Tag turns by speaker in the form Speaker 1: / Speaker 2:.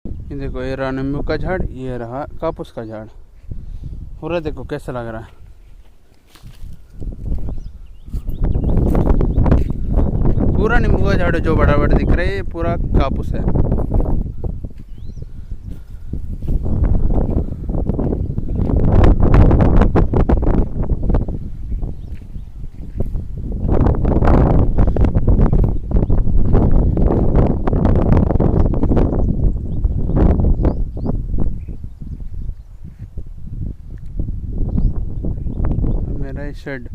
Speaker 1: ये देखो, ये रहा नींबू का झाड़, ये रहा कापूस का झाड़। पूरा देखो कैसा लग रहा है। पूरा नींबू का झाड़ जो बड़ा बड़ा दिख रहा है, ये पूरा कापूस है। मेरा शेड